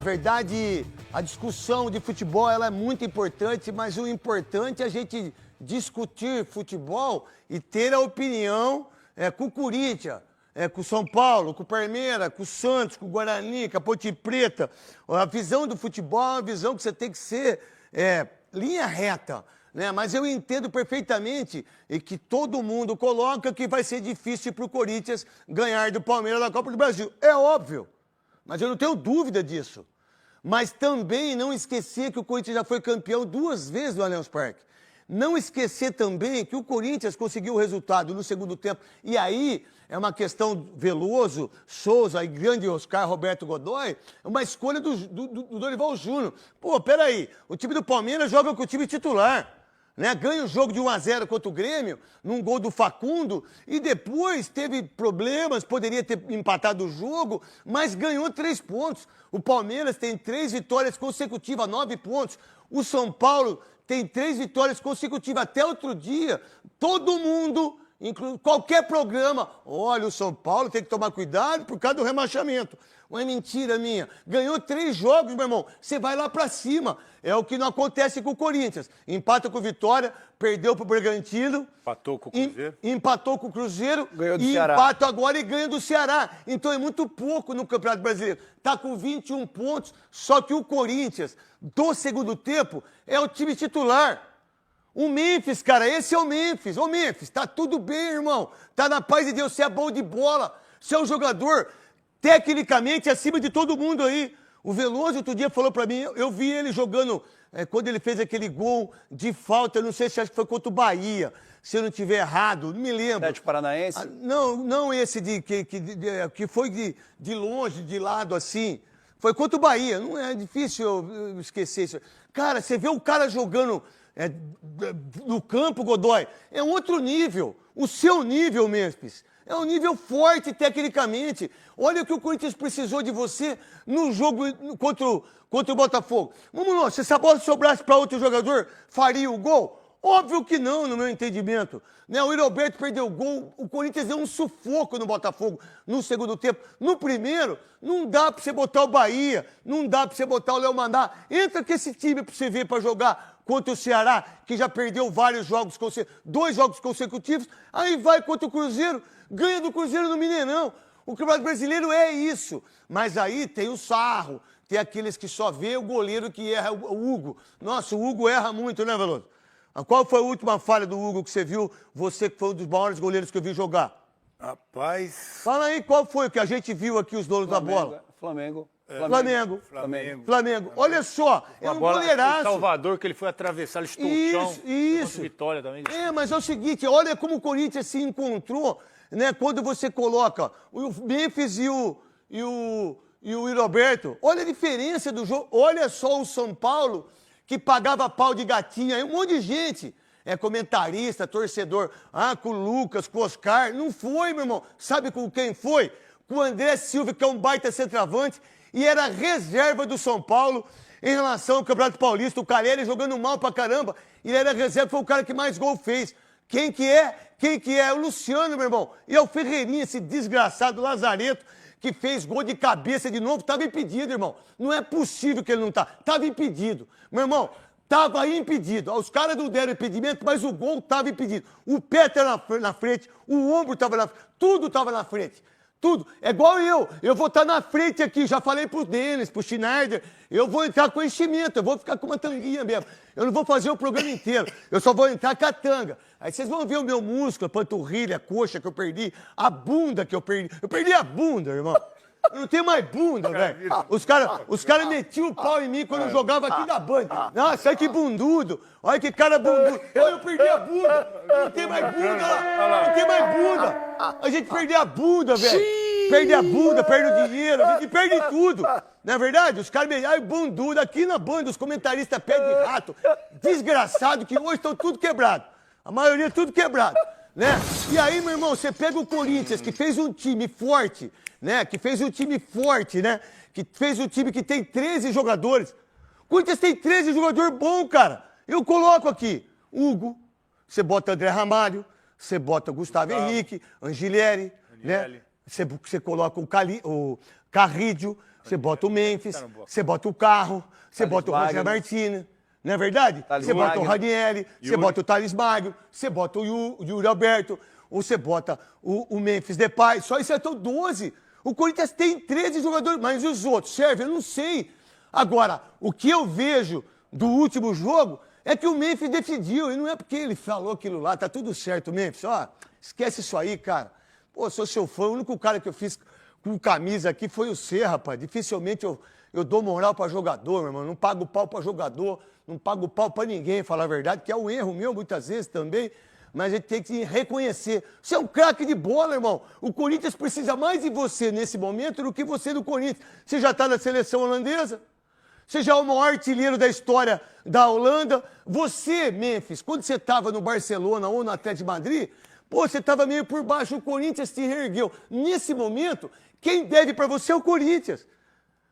Na verdade, a discussão de futebol ela é muito importante, mas o importante é a gente discutir futebol e ter a opinião com o Corinthians, com o São Paulo, com o Palmeiras, com o Santos, com o Guarani, com a Ponte Preta. A visão do futebol é uma visão que você tem que ser linha reta. Né? Mas eu entendo perfeitamente e que todo mundo coloca que vai ser difícil para o Corinthians ganhar do Palmeiras na Copa do Brasil. É óbvio, mas eu não tenho dúvida disso. Mas também não esquecer que o Corinthians já foi campeão 2 vezes do Allianz Parque. Não esquecer também que o Corinthians conseguiu o resultado no segundo tempo. E aí é uma questão Veloso, Souza e grande Oscar Roberto Godoy, é uma escolha do Dorival Júnior. Pô, peraí, o time do Palmeiras joga com o time titular. Né? Ganha o jogo de 1-0 contra o Grêmio, num gol do Facundo, e depois teve problemas, poderia ter empatado o jogo, mas ganhou 3 pontos. O Palmeiras tem 3 vitórias consecutivas, 9 pontos. O São Paulo tem 3 vitórias consecutivas. Até outro dia, todo mundo, qualquer programa, olha, o São Paulo tem que tomar cuidado por causa do rebaixamento. Não é mentira minha. Ganhou 3 jogos, meu irmão. Você vai lá pra cima. É o que não acontece com o Corinthians. Empata com o Vitória, perdeu pro Bragantino. Empatou com o Cruzeiro. Empatou com o Cruzeiro. Ganhou do e Ceará. empata agora e ganha do Ceará. Então é muito pouco no Campeonato Brasileiro. Tá com 21 pontos, só que o Corinthians, do segundo tempo, é o time titular. O Memphis, cara, esse é o Memphis. Ô, Memphis, tá tudo bem, irmão. Tá na paz de Deus, você é bom de bola. Você é um jogador tecnicamente acima de todo mundo aí. O Veloso outro dia falou pra mim, eu vi ele jogando, quando ele fez aquele gol de falta, eu não sei se acho que foi contra o Bahia, se eu não estiver errado, não me lembro. Atlético Paranaense? Não esse que foi de longe, de lado assim. Foi contra o Bahia, não é difícil eu esquecer isso. Cara, você vê o cara jogando no campo, Godoy, é outro nível. O seu nível, Memphis, é um nível forte tecnicamente. Olha o que o Corinthians precisou de você no jogo contra o Botafogo. Vamos lá, se essa bola sobrasse para outro jogador, faria o gol? Óbvio que não, no meu entendimento. Né? O Roberto perdeu o gol, o Corinthians deu um sufoco no Botafogo no segundo tempo. No primeiro, não dá para você botar o Bahia, não dá para você botar o Léo Maná. Entra com esse time para você ver para jogar contra o Ceará, que já perdeu vários jogos, 2 jogos consecutivos, aí vai contra o Cruzeiro, ganha do Cruzeiro no Mineirão. O Campeonato Brasileiro é isso. Mas aí tem o sarro, tem aqueles que só vê o goleiro que erra, o Hugo. Nossa, o Hugo erra muito, né, Veloso? Qual foi a última falha do Hugo que você viu, você que foi um dos maiores goleiros que eu vi jogar? Rapaz... Fala aí, qual foi o que a gente viu aqui, os donos da bola? Flamengo. Olha só, é um goleiraço. Salvador, que ele foi atravessar, ele estou o chão. Isso. Vitória também. Mas é o seguinte, olha como o Corinthians se encontrou, né? Quando você coloca o Memphis e o Roberto. Olha a diferença do jogo. Olha só o São Paulo, que pagava pau de gatinha. Aí um monte de gente, comentarista, torcedor, com o Lucas, com o Oscar. Não foi, meu irmão. Sabe com quem foi? Com o André Silva, que é um baita centroavante, e era reserva do São Paulo em relação ao Campeonato Paulista. O Carelli jogando mal pra caramba, e ele era reserva, foi o cara que mais gol fez. Quem que é? O Luciano, meu irmão. E é o Ferreirinha, esse desgraçado Lazareto, que fez gol de cabeça de novo. Tava impedido, irmão. Não é possível que ele não tá. Tava impedido. Meu irmão, tava impedido. Os caras não deram impedimento, mas o gol tava impedido. O pé tava na frente, o ombro tava na frente, tudo tava na frente. Tudo. É igual eu vou estar na frente aqui, já falei pro Denis, pro Schneider, eu vou entrar com enchimento, eu vou ficar com uma tanguinha mesmo. Eu não vou fazer o programa inteiro, eu só vou entrar com a tanga. Aí vocês vão ver o meu músculo, a panturrilha, a coxa que eu perdi, a bunda que eu perdi. Eu perdi a bunda, irmão. Eu não tenho mais bunda, velho. Os cara metiam o pau em mim quando eu jogava aqui na Band. Nossa, olha que bundudo. Olha que cara bundudo. Olha, eu perdi a bunda. Não tem mais bunda lá. Não tem mais bunda. A gente perde a bunda, velho. Perde a bunda, perde o dinheiro, a gente perde tudo. Não é verdade? Os caras me bundudo aqui na Band, os comentaristas pé de rato. Desgraçado que hoje estão tudo quebrado. A maioria tudo quebrado, né? E aí, meu irmão, você pega o Corinthians, que fez um time forte, né? Que fez um time forte, né? Que fez um time que tem 13 jogadores. O Corinthians tem 13 jogadores bons, cara. Eu coloco aqui Hugo, você bota André Ramalho, você bota Gustavo Henrique, Angelieri, né? Você coloca o Carrídio, você bota o Memphis, você bota o Carro, você bota o Roger Martínez. Não é verdade? Você bota o Ranieri, você bota o Thales Magno, você bota o Yuri Alberto, ou você bota o Memphis Depay. Só isso acertou 12. O Corinthians tem 13 jogadores, mas e os outros? Serve? Eu não sei. Agora, o que eu vejo do último jogo é que o Memphis decidiu. E não é porque ele falou aquilo lá, tá tudo certo, Memphis. Ó, esquece isso aí, cara. Pô, sou seu fã. O único cara que eu fiz com camisa aqui foi o C, rapaz. Dificilmente eu dou moral pra jogador, meu irmão. Não pago pau pra jogador, não pago pau pra ninguém, falar a verdade, que é um erro meu muitas vezes também. Mas a gente tem que reconhecer. Você é um craque de bola, irmão. O Corinthians precisa mais de você nesse momento do que você do Corinthians. Você já está na seleção holandesa? Você já é o maior artilheiro da história da Holanda? Você, Memphis, quando você estava no Barcelona ou no Atlético de Madrid, pô, você estava meio por baixo, o Corinthians te reergueu. Nesse momento, quem deve para você é o Corinthians.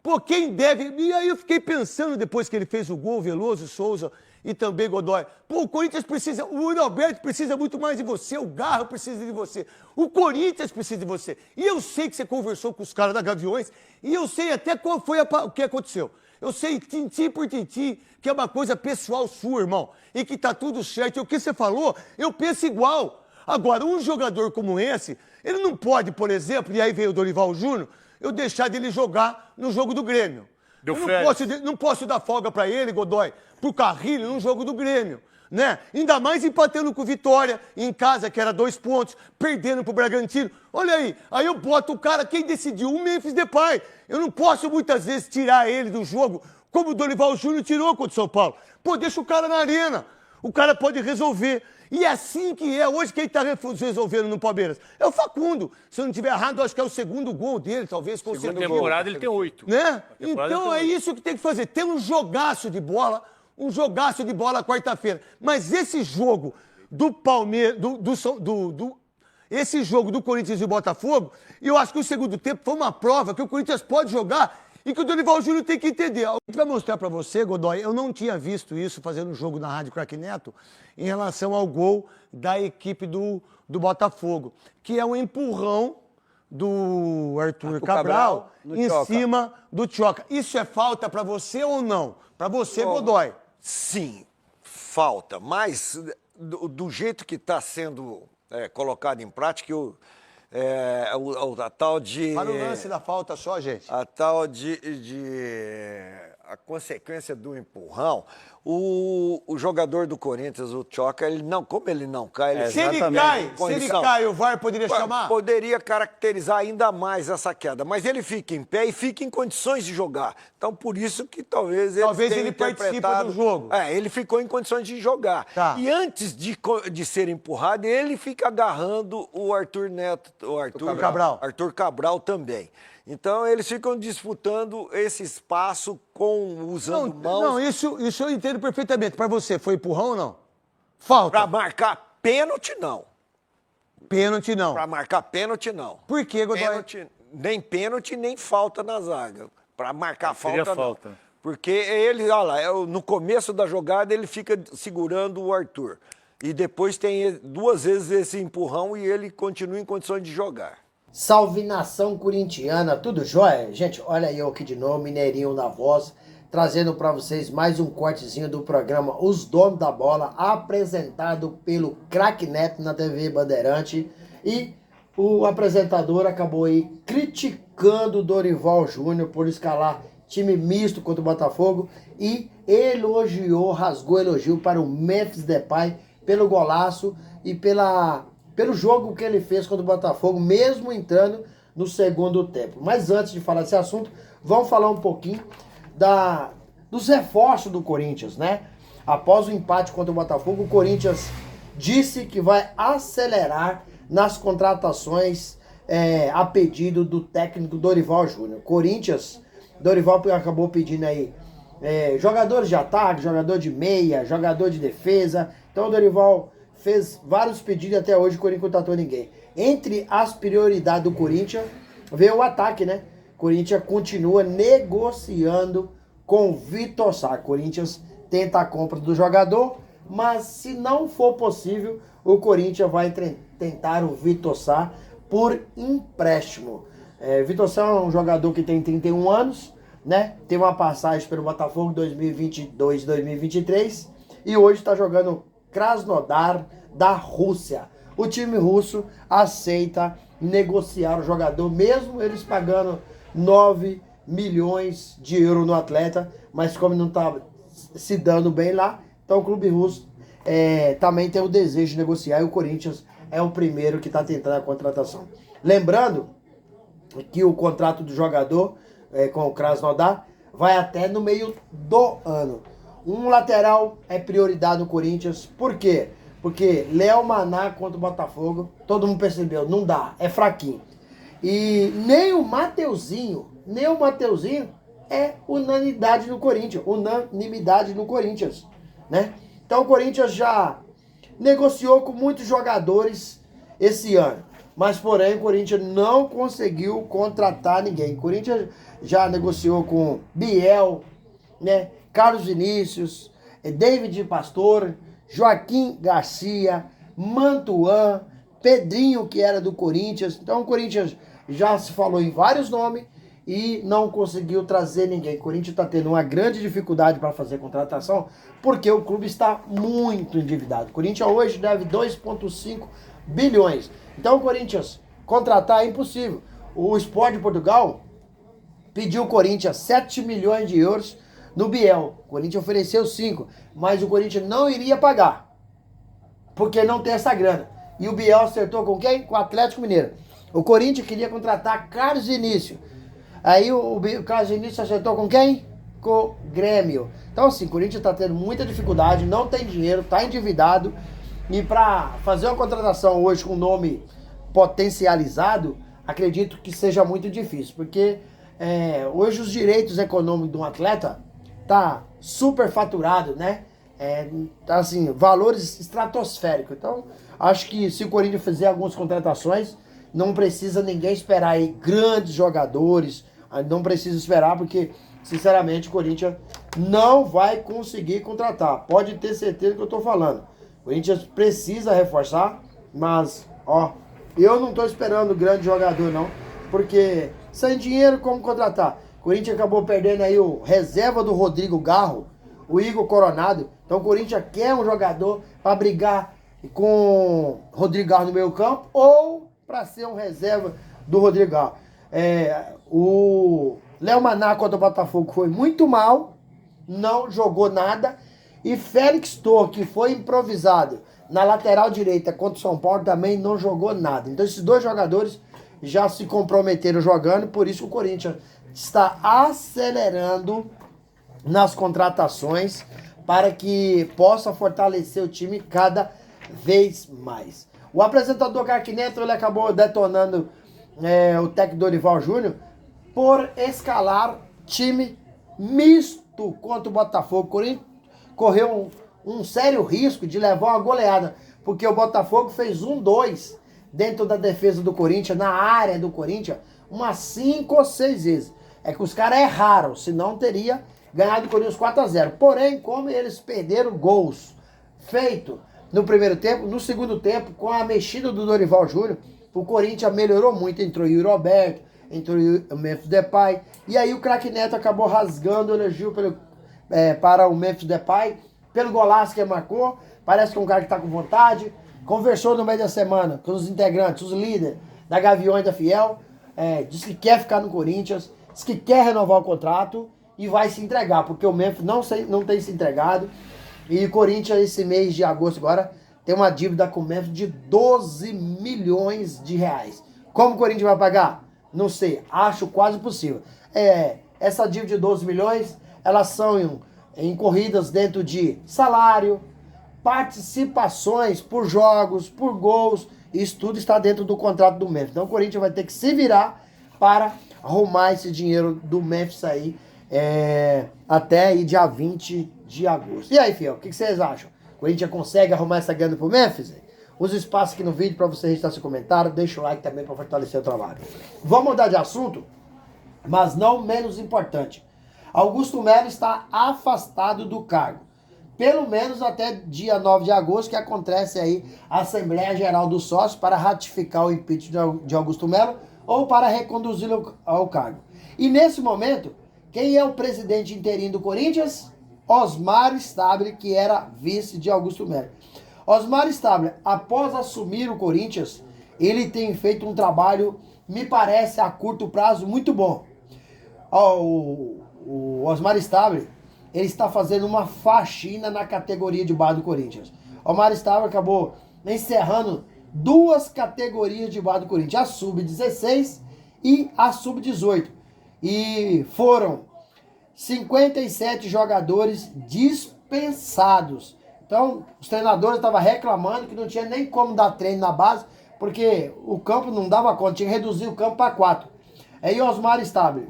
Pô, quem deve... E aí eu fiquei pensando, depois que ele fez o gol, Veloso, Souza e também Godoy. Pô, o Corinthians precisa... O Yuri Alberto precisa muito mais de você, o Garro precisa de você, o Corinthians precisa de você. E eu sei que você conversou com os caras da Gaviões e eu sei até qual foi o que aconteceu. Eu sei tintim por tintim que é uma coisa pessoal sua, irmão, e que tá tudo certo. E o que você falou, eu penso igual. Agora, um jogador como esse, ele não pode, por exemplo, e aí veio o Dorival Júnior, eu deixar dele jogar no jogo do Grêmio. Eu não posso dar folga para ele, Godoy, pro Carrilho, num jogo do Grêmio, né? Ainda mais empatando com o Vitória, em casa, que era 2 pontos, perdendo pro Bragantino. Olha aí eu boto o cara, quem decidiu? O Memphis Depay. Eu não posso, muitas vezes, tirar ele do jogo, como o Dorival Júnior tirou contra o São Paulo. Pô, deixa o cara na arena. O cara pode resolver. E é assim que é. Hoje quem está resolvendo no Palmeiras é o Facundo. Se eu não estiver errado, acho que é o segundo gol dele, talvez. Segunda temporada ele tem 8. Né? Então é isso que tem que fazer. Tem um jogaço de bola quarta-feira. Mas esse jogo do Palmeiras, esse jogo do Corinthians e Botafogo, eu acho que o segundo tempo foi uma prova que o Corinthians pode jogar e que o Dorival Júnior tem que entender. A gente vai mostrar para você, Godoy, eu não tinha visto isso fazendo um jogo na Rádio Craque Neto em relação ao gol da equipe do Botafogo, que é um empurrão do Arthur Cabral em cima do Tchoca. Isso é falta para você ou não? Para você, Godoy? Sim, falta, mas do jeito que está sendo colocado em prática, a tal de... Para o lance da falta só, gente. A tal a consequência do empurrão, o jogador do Corinthians, o Tchoca, como ele não cai... Se ele cai, o VAR poderia chamar? Poderia caracterizar ainda mais essa queda, mas ele fica em pé e fica em condições de jogar. Então, por isso que talvez ele participa do jogo. Ele ficou em condições de jogar. Tá. E antes de ser empurrado, ele fica agarrando o Arthur Neto, Arthur Cabral também. Então, eles ficam disputando esse espaço usando mãos. Não, isso eu entendo perfeitamente. Para você, foi empurrão ou não? Falta. Para marcar pênalti, não. Pênalti, não. Para marcar pênalti, não. Por quê, Godoy? Nem pênalti, nem falta na zaga. Para marcar falta, não. Falta. Porque ele, olha lá, no começo da jogada, ele fica segurando o Arthur. E depois tem 2 vezes esse empurrão e ele continua em condições de jogar. Salve nação corintiana, tudo jóia? Gente, olha eu aqui de novo, Mineirinho na voz, trazendo para vocês mais um cortezinho do programa Os Donos da Bola, apresentado pelo Craque Neto na TV Bandeirante. E o apresentador acabou aí criticando o Dorival Júnior por escalar time misto contra o Botafogo e rasgou elogio para o Memphis Depay pelo golaço e pelo jogo que ele fez contra o Botafogo, mesmo entrando no segundo tempo. Mas antes de falar desse assunto, vamos falar um pouquinho dos reforços do Corinthians, né? Após o empate contra o Botafogo, o Corinthians disse que vai acelerar nas contratações a pedido do técnico Dorival Júnior. Dorival acabou pedindo aí jogadores de ataque, jogador de meia, jogador de defesa. Então o Dorival fez vários pedidos e até hoje o Corinthians não contratou ninguém. Entre as prioridades do Corinthians, veio o ataque, né? O Corinthians continua negociando com o Vitor Sá. O Corinthians tenta a compra do jogador, mas se não for possível, o Corinthians vai tentar o Vitor Sá por empréstimo. Vitor Sá é um jogador que tem 31 anos, né? Teve uma passagem pelo Botafogo 2022, 2023 e hoje está jogando Krasnodar da Rússia. O time russo aceita negociar o jogador, mesmo eles pagando 9 milhões de euros no atleta, mas como não está se dando bem lá, então o clube russo também tem o desejo de negociar e o Corinthians é o primeiro que está tentando a contratação. Lembrando que o contrato do jogador com o Krasnodar vai até no meio do ano. Um lateral é prioridade no Corinthians, por quê? Porque Léo Maná contra o Botafogo, todo mundo percebeu, não dá, é fraquinho. E nem o Mateuzinho é unanimidade no Corinthians, né? Então o Corinthians já negociou com muitos jogadores esse ano, mas porém o Corinthians não conseguiu contratar ninguém. O Corinthians já negociou com Biel, né? Carlos Vinícius, David Pastor, Joaquim Garcia, Mantuan, Pedrinho, que era do Corinthians. Então o Corinthians já se falou em vários nomes e não conseguiu trazer ninguém. O Corinthians está tendo uma grande dificuldade para fazer contratação porque o clube está muito endividado. O Corinthians hoje deve 2,5 bilhões. Então o Corinthians contratar é impossível. O Sport de Portugal pediu o Corinthians 7 milhões de euros no Biel. O Corinthians ofereceu 5, mas o Corinthians não iria pagar, porque não tem essa grana. E o Biel acertou com quem? Com o Atlético Mineiro. O Corinthians queria contratar Carlos Vinícius. Aí o Carlos Vinícius acertou com quem? Com o Grêmio. Então assim, o Corinthians está tendo muita dificuldade, não tem dinheiro, está endividado. E para fazer uma contratação hoje com nome potencializado, acredito que seja muito difícil, porque hoje os direitos econômicos de um atleta tá super faturado, né? Tá assim, valores estratosféricos. Então, acho que se o Corinthians fizer algumas contratações, não precisa ninguém esperar aí grandes jogadores, não precisa esperar, porque, sinceramente, o Corinthians não vai conseguir contratar. Pode ter certeza do que eu tô falando. O Corinthians precisa reforçar, mas, eu não tô esperando grande jogador, não, porque sem dinheiro, como contratar? O Corinthians acabou perdendo aí o reserva do Rodrigo Garro, o Igor Coronado. Então o Corinthians quer um jogador para brigar com o Rodrigo Garro no meio campo ou para ser um reserva do Rodrigo Garro. O Léo Maná contra o Botafogo foi muito mal, não jogou nada. E Félix Torres, que foi improvisado na lateral direita contra o São Paulo, também não jogou nada. Então esses dois jogadores já se comprometeram jogando, por isso o Corinthians está acelerando nas contratações para que possa fortalecer o time cada vez mais. O apresentador Carquineto, ele acabou detonando o técnico Dorival Júnior por escalar time misto contra o Botafogo. O Corinthians correu um sério risco de levar uma goleada, porque o Botafogo fez 1-2 dentro da defesa do Corinthians, na área do Corinthians, umas 5 ou 6 vezes. É que os caras erraram, senão teria ganhado o Corinthians 4-0. Porém, como eles perderam gols feitos no primeiro tempo, no segundo tempo, com a mexida do Dorival Júnior, o Corinthians melhorou muito. Entrou o Yuri Alberto, entrou o Memphis Depay, e aí o craque Neto acabou rasgando o elogio para o Memphis Depay, pelo golaço que ele marcou. Parece que é um cara que está com vontade. Conversou no meio da semana com os integrantes, os líderes da Gaviões da Fiel, disse que quer ficar no Corinthians, disse que quer renovar o contrato e vai se entregar, porque o Memphis não tem se entregado. E o Corinthians, esse mês de agosto agora, tem uma dívida com o Memphis de 12 milhões de reais. Como o Corinthians vai pagar? Não sei, acho quase possível. Essa dívida de 12 milhões, elas são incorridas dentro de salário, participações por jogos, por gols. Isso tudo está dentro do contrato do Memphis. Então o Corinthians vai ter que se virar para arrumar esse dinheiro do Memphis aí até aí dia 20 de agosto. E aí, fiel, o que vocês acham? O Corinthians consegue arrumar essa grana pro Memphis? Usa o espaço aqui no vídeo para você registrar seu comentário, deixa o like também para fortalecer o trabalho. Vamos mudar de assunto, mas não menos importante. Augusto Melo está afastado do cargo, pelo menos até dia 9 de agosto, que acontece aí a Assembleia Geral dos Sócios para ratificar o impeachment de Augusto Melo. ou para reconduzi-lo ao cargo. E nesse momento, quem é o presidente interino do Corinthians? Osmar Stabile, que era vice de Augusto Melo. Osmar Stabile, após assumir o Corinthians, ele tem feito um trabalho, me parece, a curto prazo, muito bom. O Osmar Stabile, ele está fazendo uma faxina na categoria de base do Corinthians. O Osmar Stabile acabou encerrando 2 categorias de base do Corinthians, a Sub-16 e a Sub-18. E foram 57 jogadores dispensados. Então, os treinadores estavam reclamando que não tinha nem como dar treino na base, porque o campo não dava conta, tinha que reduzir o campo para 4. Aí o Osmar Stabile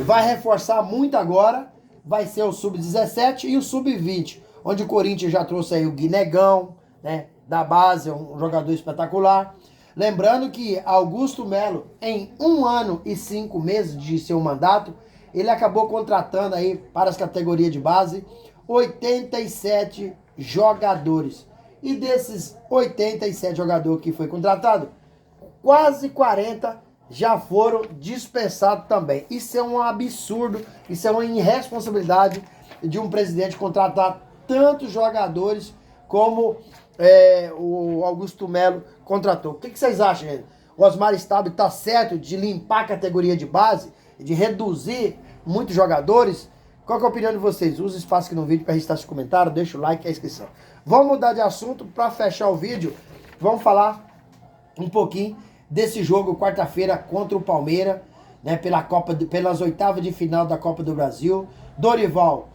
vai reforçar muito agora, vai ser o Sub-17 e o Sub-20, onde o Corinthians já trouxe aí o Guinegão, né, da base, um jogador espetacular. Lembrando que Augusto Melo, em 1 ano e 5 meses de seu mandato, ele acabou contratando aí para as categorias de base 87 jogadores. E desses 87 jogadores que foi contratado, quase 40 já foram dispensados também. Isso é um absurdo, isso é uma irresponsabilidade de um presidente contratar tantos jogadores como o Augusto Melo contratou. O que vocês acham, gente? O Osmar Stabile está certo de limpar a categoria de base, de reduzir muitos jogadores? Qual que é a opinião de vocês? Usa o espaço aqui no vídeo para registrar seu comentário, deixa o like e a inscrição. Vamos mudar de assunto para fechar o vídeo. Vamos falar um pouquinho desse jogo quarta-feira contra o Palmeiras, né, pelas oitavas de final da Copa do Brasil. Dorival,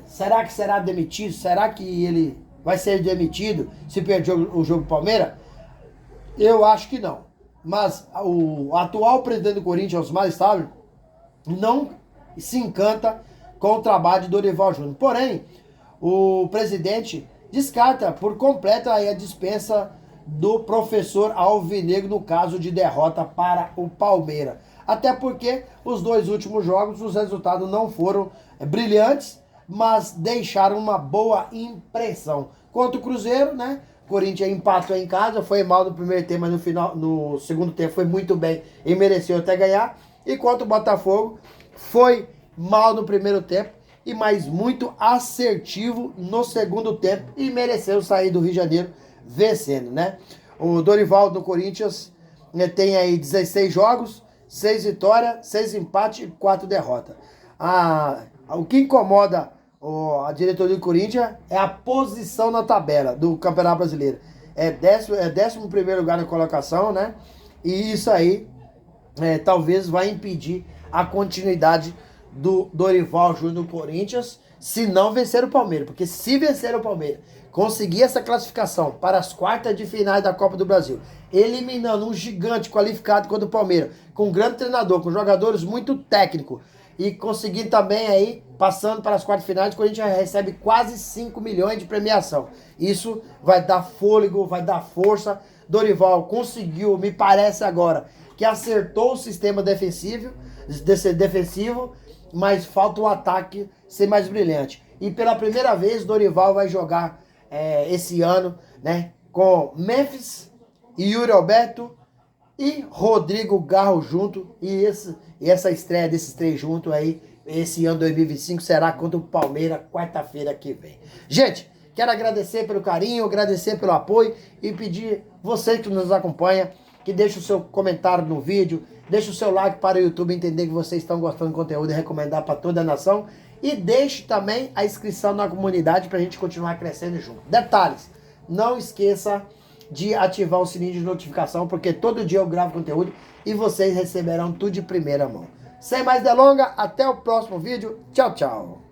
será que será demitido? Será que ele vai ser demitido se perder o jogo do Palmeiras? Eu acho que não. Mas o atual presidente do Corinthians, Osmar Stabile, não se encanta com o trabalho de Dorival Júnior. Porém, o presidente descarta por completo aí a dispensa do professor alvinegro no caso de derrota para o Palmeiras. Até porque os 2 últimos jogos, os resultados não foram brilhantes, mas deixaram uma boa impressão. Quanto o Cruzeiro, né? O Corinthians empatou em casa, foi mal no primeiro tempo, mas no segundo tempo foi muito bem e mereceu até ganhar. E quanto o Botafogo, foi mal no primeiro tempo, mas muito assertivo no segundo tempo e mereceu sair do Rio de Janeiro vencendo, né? O Dorival do Corinthians, né, tem aí 16 jogos, 6 vitórias, 6 empates e 4 derrotas. O que incomoda a diretoria do Corinthians é a posição na tabela do Campeonato Brasileiro. É 11º lugar na colocação, né? E isso aí talvez vai impedir a continuidade do Dorival Júnior no Corinthians, se não vencer o Palmeiras. Porque se vencer o Palmeiras, conseguir essa classificação para as quartas de finais da Copa do Brasil, eliminando um gigante qualificado contra o Palmeiras, com um grande treinador, com jogadores muito técnicos, e conseguir também aí, passando para as quartas de finais, o Corinthians recebe quase 5 milhões de premiação. Isso vai dar fôlego, vai dar força. Dorival conseguiu, me parece agora, que acertou o sistema defensivo, mas falta o ataque ser mais brilhante. E pela primeira vez, Dorival vai jogar esse ano, né, com Memphis, Yuri Alberto e Rodrigo Garro junto. E essa estreia desses 3 juntos aí, esse ano 2025, será contra o Palmeiras, quarta-feira que vem. Gente, quero agradecer pelo carinho, agradecer pelo apoio e pedir você que nos acompanha, que deixe o seu comentário no vídeo, deixe o seu like para o YouTube entender que vocês estão gostando do conteúdo e recomendar para toda a nação. E deixe também a inscrição na comunidade para a gente continuar crescendo junto. Detalhes, não esqueça de ativar o sininho de notificação, porque todo dia eu gravo conteúdo e vocês receberão tudo de primeira mão. Sem mais delongas, até o próximo vídeo. Tchau, tchau.